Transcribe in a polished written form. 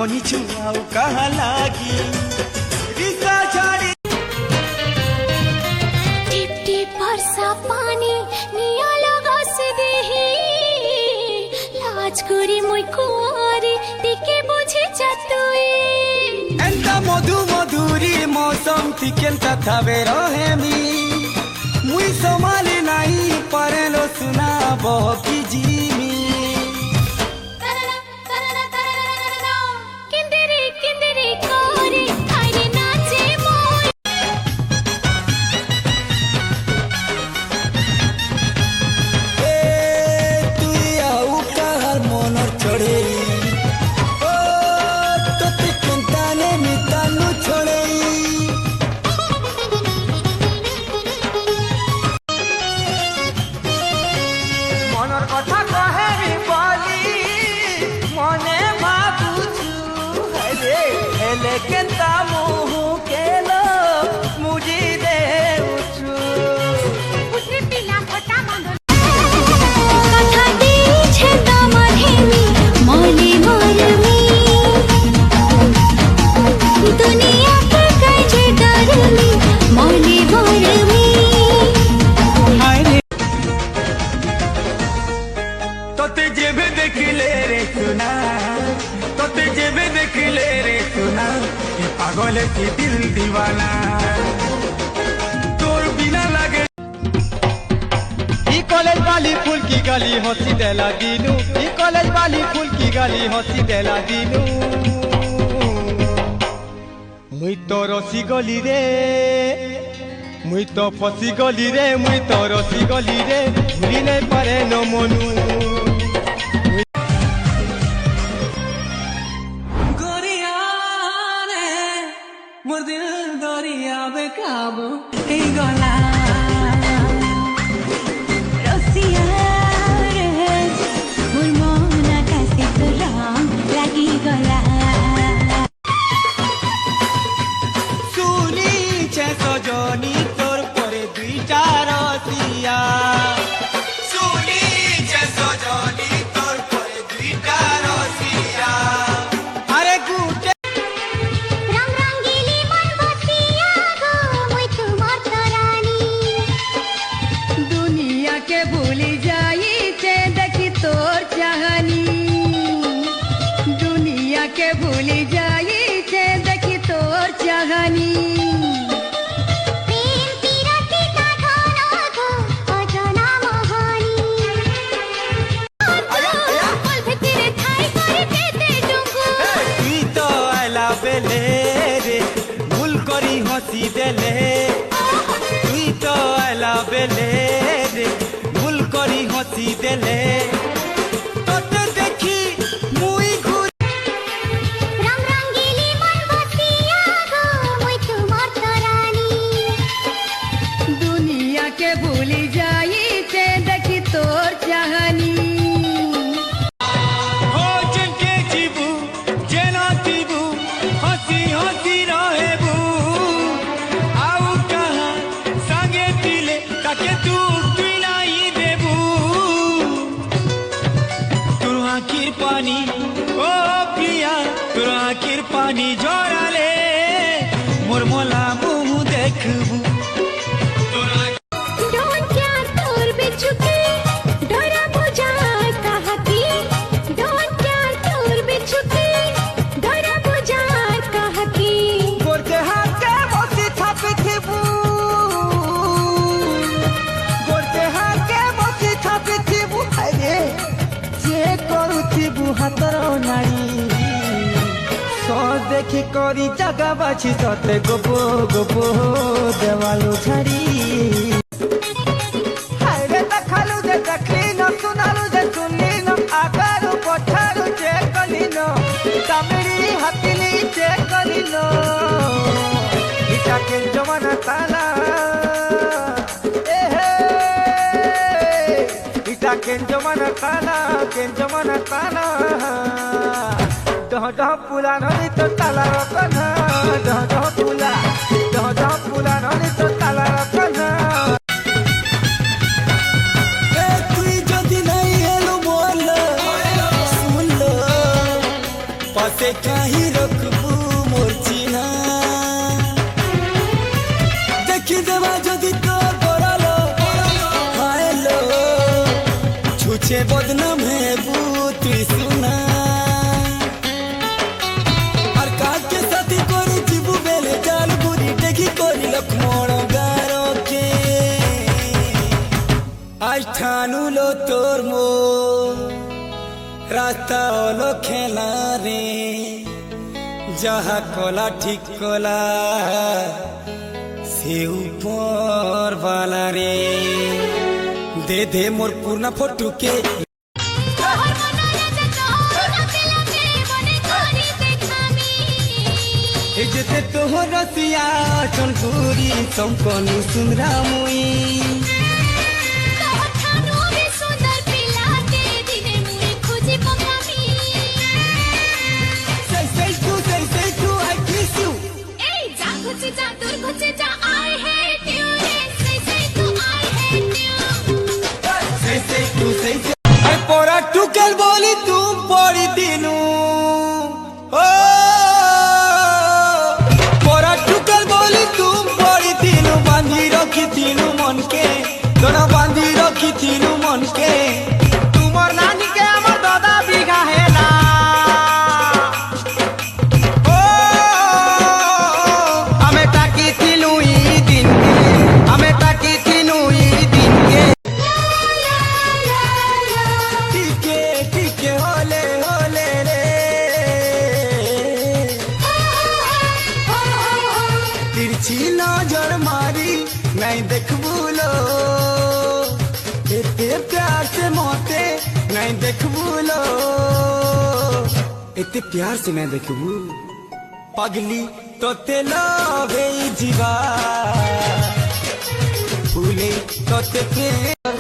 बनिछु आउ कहाँ लागी रिसा छाडी टिप टिप वर्षा पानी निया लगास देही लाज करी মই कुआरी टिके बुझे चतुई एंता मधु मधुरी मौसम थिकेंता थावे रहेमी मुई समाली नाही परेलो सुना बहकी जीमी किंदरे किंदरे कोरी आरे नाचे मोय ए तुई आउ कहर मनर चढ़ेई ओ तोते केंताने मितानु छोड़ेई मनर कथा कहेबी बोली मने भाबुछु हरे हेले केंता मुहु केलो मुजी देउछु उठे पिला फटा मंदो कथा दिछे तमधेमी मले मरमी दुनिया के काजे डरमी मले मरमी तोते जेबे देखिले रे सुना तोते जेबे देखिले रे सुना ये पागल की दिल दीवाना तोर बिना लागे ई कॉलेज वाली फूल की गली हंसी देला दीनू ई कॉलेज वाली फूल की गली हंसी देला दीनू मुई तो रसी गली रे मुई तो फसी गली रे मुई तो रसी गली रे भूली नहीं पारे न मनु मोर दिल दरिया बेकाबू ए गला रसिया रे मोर मन आकाशे तो रंग लागी गला सुनी छे सजनी तोर परे दुईटा रसिया सुनी छे सजनी तोर परे दुईटा रसिया अरे गुटे रंग रंगीली मन बसिया गो মই তোমার তরানি दुनिया के भूली जाई से देखी तोर चाहनी दुनिया के भूली जाई से देखी तोर चाहनी প্রেম পিরাতি কাঠনা গো অজনা মোহনী বল ভিতরে ঠাই করে দেতে ডুঙ্গু তুই তো আইলা বেলে রে ভুল করি হসি দেলে তুই তো আইলা বেলে রে ভুল করি হসি দেলে তোতে দেখি মুই ঘুরি रंग रंगीली मन बसिया गो মই তোমার তরানি दुनिया के भूली जाई से देखी तोर चाहनी हो जिनके जीबू जेना जीबू हसी हसी रहेबू आउ कहाँ संगे दिले ताके तू तुई नहीं देबू তোর আঁখির পানি ও প্রিয়া তোর আঁখির পানি ঝরালে মোর মোলা মুহ দেখবু তোর डोन क्या तोर बिछुके डोरा बुझाए कहा की डोन क्या तोर बिछुके डोरा बुझाए कहा की गोरते हाथे बसी थापी थिबू गोरते हाथे बसी थापी थिबू आरे जे करूथिबू हातर नाड़ी सो देखी करी जगह बाछी तते गोपो गोपो देवालू छाड़ी हायरे देखालू जे देखली न सुनालू जे सुनली न आगारू पठारू जे कली न तामिड़ी हातिली जे कली न इटा के जमाना ताला एहे इटा के जमाना ताला डह डह पुला नदी तो ताला रखना डह डह पुला नदी तो ताला रखना তুই যদি নাই এলো বল শুনলো পাশে কাহি তাওলো খেলা রে যাহা কলা ঠিক কলা সে উপর বালা রে দে দে মোর পুরনা ফটুকে তোর মনরে যত রাতে লাগে মনে করি দেখামি এই যেতে তোহর রসিয়া চনপুরি সম্পন্ন সুন্দরা মুই তোর ঠানু রে সুন্দর পিলাতে দিনে মুই খুঁজি পকামি say tu I kiss you এই যা খুঁজে যা দূর খুঁজে যা I hate you রে say tu I hate you say tu ay pora tukel boli tum pori dinu o pora tukel boli tum pori dinu bandi rakhi dinu mon ke dona bandi rakhi dinu mon ke tumar nani ke amar dada biga he na o ame taki thilu i din ke ame taki thilu i din ke টিকে টিকে হলে হলে রে তিরছি নজর মারি নাই দেখবুলো এতে প্যার সে মতে নাই দেখবুলো এতে প্যার সে নাই দেখবু পাগলি তোতে লভে জিবা ফুলে তোতে প্রেম